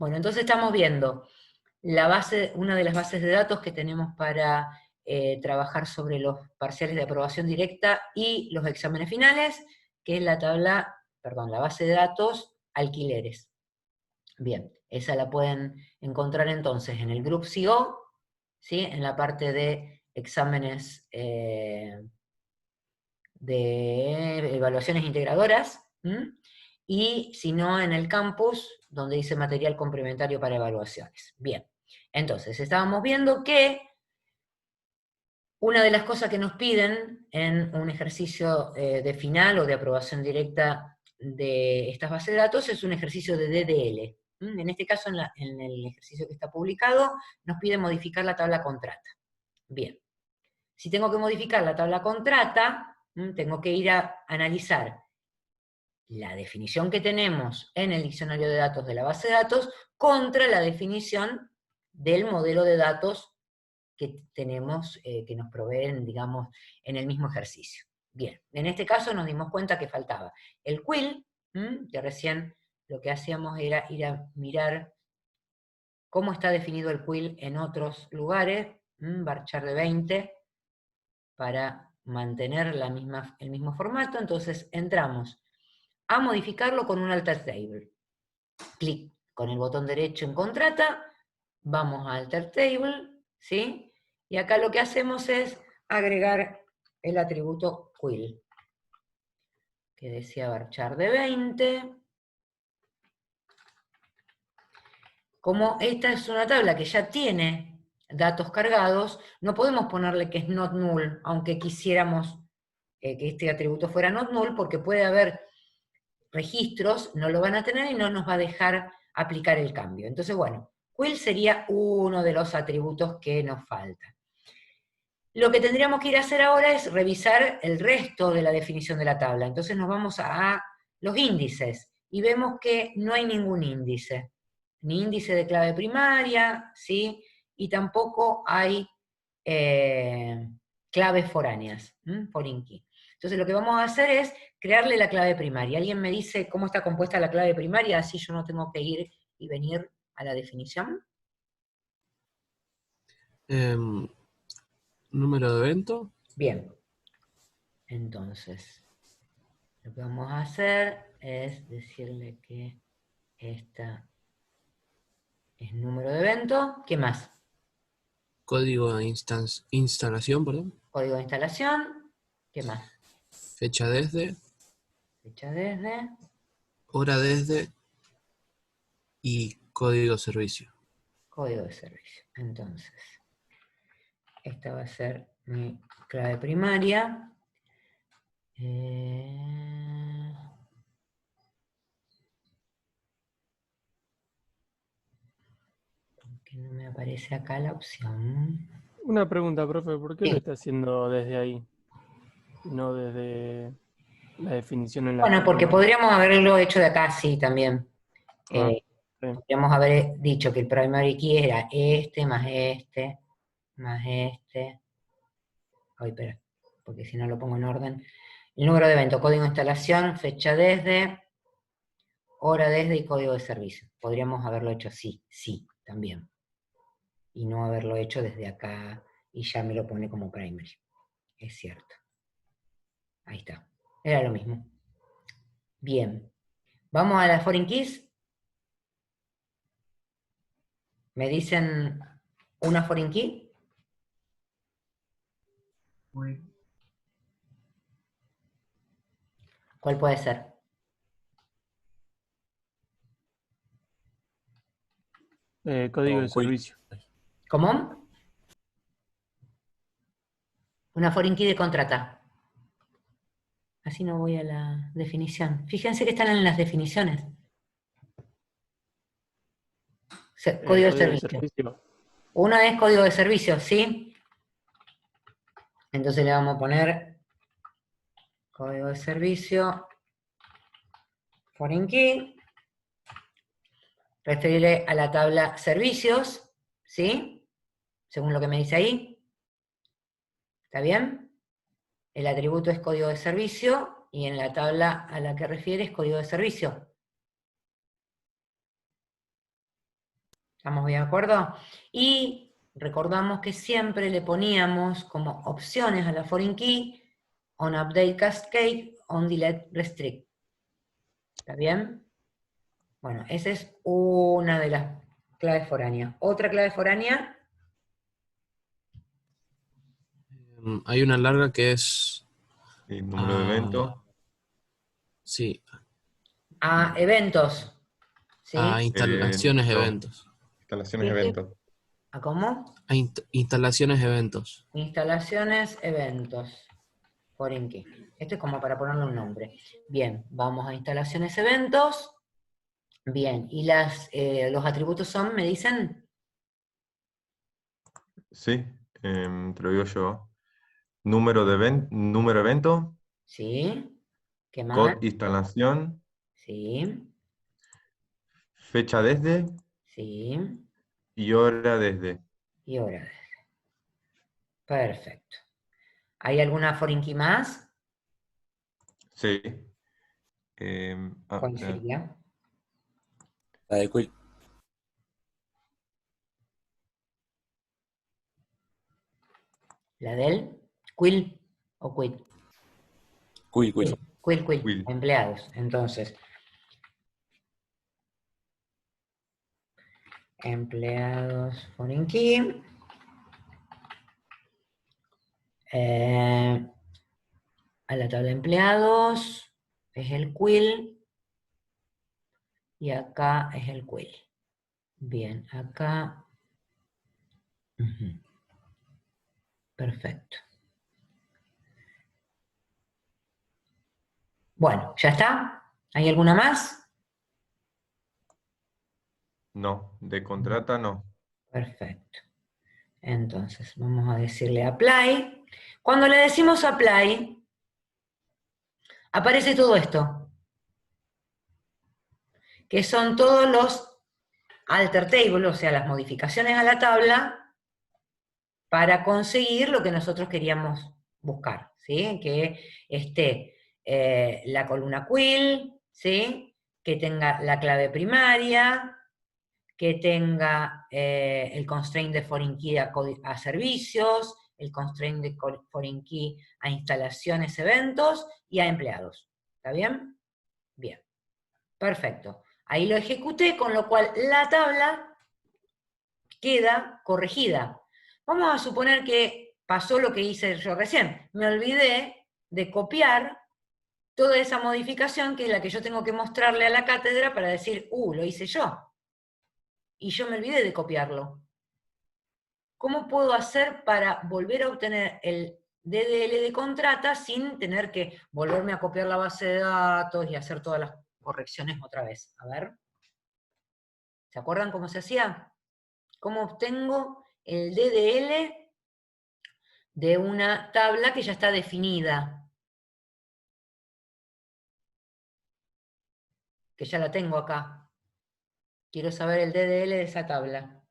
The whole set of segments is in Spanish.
Bueno, entonces estamos viendo una de las bases de datos que tenemos para trabajar sobre los parciales de aprobación directa y los exámenes finales, que es la base de datos alquileres. Bien, esa la pueden encontrar entonces en el Group CO, ¿sí? En la parte de exámenes de evaluaciones integradoras, y si no en el campus, donde dice material complementario para evaluaciones. Bien, entonces estábamos viendo que una de las cosas que nos piden en un ejercicio de final o de aprobación directa de estas bases de datos es un ejercicio de DDL. En este caso, en el ejercicio que está publicado, nos pide modificar la tabla contrata. Bien, si tengo que modificar la tabla contrata, tengo que ir a analizar la definición que tenemos en el diccionario de datos de la base de datos contra la definición del modelo de datos que tenemos, que nos proveen, digamos, en el mismo ejercicio. Bien, en este caso nos dimos cuenta que faltaba el quill, que recién lo que hacíamos era ir a mirar cómo está definido el quill en otros lugares, varchar de 20, para mantener el mismo formato. Entonces entramos a modificarlo con un alter table. Clic con el botón derecho en contrata, vamos a alter table, ¿sí? Y acá lo que hacemos es agregar el atributo quill, que decía varchar de 20. Como esta es una tabla que ya tiene datos cargados, no podemos ponerle que es not null, aunque quisiéramos que este atributo fuera not null, porque puede haber registros, no lo van a tener y no nos va a dejar aplicar el cambio. Entonces, bueno, quill sería uno de los atributos que nos falta. Lo que tendríamos que ir a hacer ahora es revisar el resto de la definición de la tabla. Entonces nos vamos a los índices, y vemos que no hay ningún índice. Ni índice de clave primaria, ¿sí? Y tampoco hay claves foráneas, foreign key. Entonces lo que vamos a hacer es crearle la clave primaria. ¿Alguien me dice cómo está compuesta la clave primaria? Así yo no tengo que ir y venir a la definición. Número de evento. Bien. Entonces, lo que vamos a hacer es decirle que esta es número de evento. ¿Qué más? Código de instalación, perdón. Código de instalación. ¿Qué más? Fecha desde. Fecha desde. Hora desde. Y código de servicio. Código de servicio. Entonces, esta va a ser mi clave primaria. Que no me aparece acá la opción. Una pregunta, profe, ¿por qué lo Sí. está haciendo desde ahí? No desde la definición en la Bueno, porque primaria. podríamos haberlo hecho de acá, sí, también. Sí. Podríamos haber dicho que el primary key era este, más este, más este. Ay, espera, porque si no lo pongo en orden. El número de evento, código de instalación, fecha desde, hora desde y código de servicio. Podríamos haberlo hecho así, sí, también. Y no haberlo hecho desde acá y ya me lo pone como primary. Es cierto. Ahí está. Era lo mismo. Bien. Vamos a las foreign keys. ¿Me dicen una foreign key? ¿Cuál puede ser? Código de servicio. ¿Cómo? Una foreign key de contrata. Así no voy a la definición. Fíjense que están en las definiciones. Código de servicio. Una es código de servicio, ¿sí? Entonces le vamos a poner código de servicio, foreign key, referiré a la tabla servicios, ¿sí? Según lo que me dice ahí. ¿Está bien? El atributo es código de servicio, y en la tabla a la que refiere es código de servicio. ¿Estamos bien de acuerdo? Y recordamos que siempre le poníamos como opciones a la foreign key on update cascade, on delete restrict. ¿Está bien? Bueno, esa es una de las claves foráneas. Otra clave foránea, Hay una larga que es... Y número de evento. Sí, a eventos. ¿Sí? a instalaciones No. eventos. Instalaciones Sí, sí. evento. ¿A cómo? A instalaciones eventos. Instalaciones, eventos. Foreign key. Esto es como para ponerle un nombre. Bien, vamos a instalaciones, eventos. Bien, y los atributos son, ¿me dicen? Sí, te lo digo yo. Número evento, Sí. ¿Qué más? code instalación, Sí. fecha desde Sí. y hora desde. Y hora. Perfecto. ¿Hay alguna foreign key más? Sí. ¿Cuál sería? La de Quill. ¿La del? ¿Quill o quit? Quill, Quill. Quill, Will. empleados. Entonces, empleados foreign key. A la tabla de empleados es el quill. Y acá es el quill. Bien, acá. Ujú. Perfecto. Bueno, ¿ya está? ¿Hay alguna más? No, de contrata no. Perfecto. Entonces, vamos a decirle apply. Cuando le decimos apply, aparece todo esto, que son todos los alter table, o sea, las modificaciones a la tabla, para conseguir lo que nosotros queríamos buscar, ¿sí? Que esté la columna quill, ¿sí? Que tenga la clave primaria, que tenga el constraint de foreign key a servicios, el constraint de foreign key a instalaciones, eventos y a empleados. ¿Está bien? Bien. Perfecto. Ahí lo ejecuté, con lo cual la tabla queda corregida. Vamos a suponer que pasó lo que hice yo recién. Me olvidé de copiar toda esa modificación que es la que yo tengo que mostrarle a la cátedra para decir, lo hice yo. Y yo me olvidé de copiarlo. ¿Cómo puedo hacer para volver a obtener el DDL de contrata sin tener que volverme a copiar la base de datos y hacer todas las correcciones otra vez? A ver. ¿Se acuerdan cómo se hacía? ¿Cómo obtengo el DDL de una tabla que ya está definida? Que ya la tengo acá. Quiero saber el DDL de esa tabla.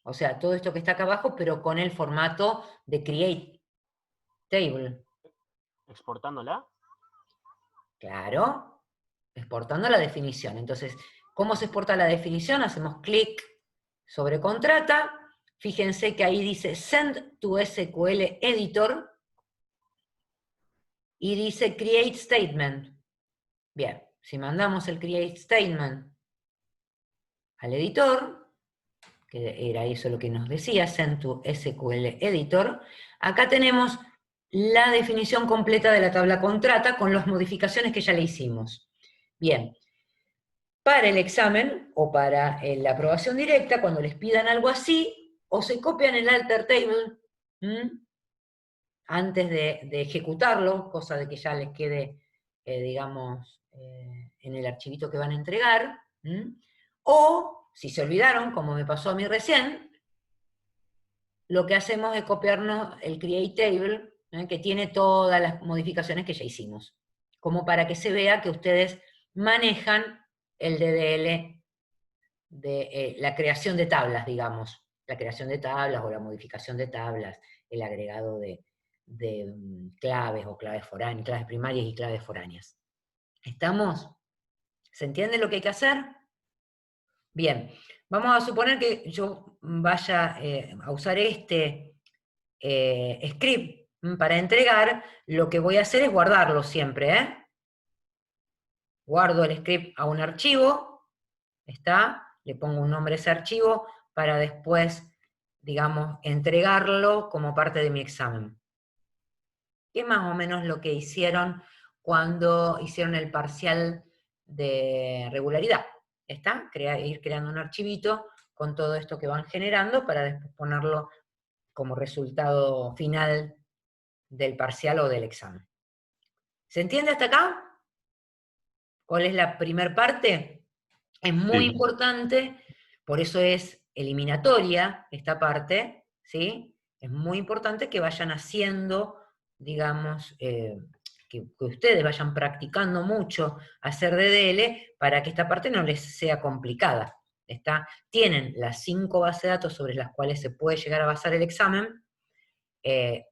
O sea, todo esto que está acá abajo, pero con el formato de create table. ¿Exportándola? Claro, exportando la definición. Entonces, ¿cómo se exporta la definición? Hacemos clic sobre contrata. Fíjense que ahí dice Send to SQL Editor y dice Create Statement. Bien, si mandamos el Create Statement al editor, que era eso lo que nos decía, Send to SQL Editor, acá tenemos la definición completa de la tabla contrata con las modificaciones que ya le hicimos. Bien, para el examen o para la aprobación directa, cuando les pidan algo así, o se copian el alter table antes de ejecutarlo, cosa de que ya les quede, digamos, en el archivito que van a entregar, o si se olvidaron, como me pasó a mí recién, lo que hacemos es copiarnos el create table, que tiene todas las modificaciones que ya hicimos, como para que se vea que ustedes manejan el DDL de la creación de tablas, digamos, la creación de tablas o la modificación de tablas, el agregado de claves o claves foráneas, claves primarias y claves foráneas. ¿Estamos? ¿Se entiende lo que hay que hacer? Bien, vamos a suponer que yo vaya a usar este script para entregar. Lo que voy a hacer es guardarlo siempre, ¿eh? Guardo el script a un archivo, ¿está? Le pongo un nombre a ese archivo para después, digamos, entregarlo como parte de mi examen. ¿Qué es más o menos lo que hicieron cuando hicieron el parcial de regularidad? ¿Está? Ir creando un archivito con todo esto que van generando para después ponerlo como resultado final del parcial o del examen. ¿Se entiende hasta acá? ¿Cuál es la primer parte? Es muy Sí. importante, por eso es eliminatoria esta parte, ¿sí? Es muy importante que vayan haciendo, digamos, que ustedes vayan practicando mucho hacer DDL para que esta parte no les sea complicada. Tienen las 5 bases de datos sobre las cuales se puede llegar a basar el examen,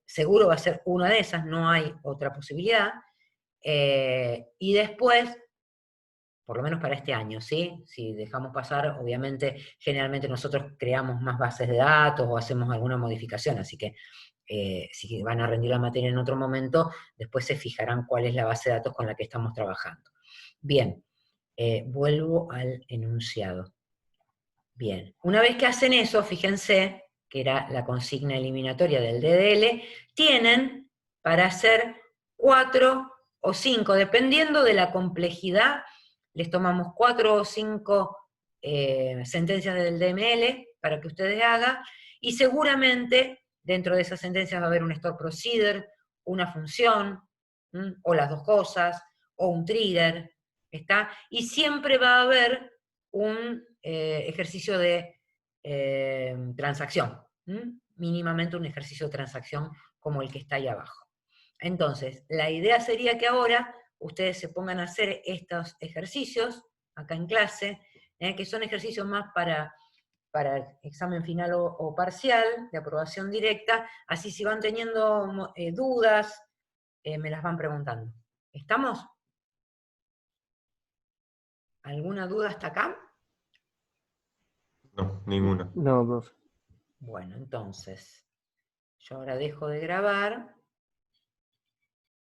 seguro va a ser una de esas, no hay otra posibilidad, y después, por lo menos para este año, ¿sí? Si dejamos pasar, obviamente, generalmente nosotros creamos más bases de datos o hacemos alguna modificación, así que si van a rendir la materia en otro momento, después se fijarán cuál es la base de datos con la que estamos trabajando. Bien, vuelvo al enunciado. Bien, una vez que hacen eso, fíjense, que era la consigna eliminatoria del DDL, tienen para hacer 4 o 5, dependiendo de la complejidad, les tomamos 4 o 5 sentencias del DML para que ustedes hagan, y seguramente dentro de esas sentencias va a haber un store procedure, una función, o las dos cosas, o un trigger, ¿está? Y siempre va a haber un ejercicio de transacción, mínimamente un ejercicio de transacción como el que está ahí abajo. Entonces, la idea sería que ahora ustedes se pongan a hacer estos ejercicios acá en clase, que son ejercicios más para examen final o parcial, de aprobación directa, así si van teniendo dudas, me las van preguntando. ¿Estamos? ¿Alguna duda hasta acá? No, ninguna. No, profe. Bueno, entonces, yo ahora dejo de grabar.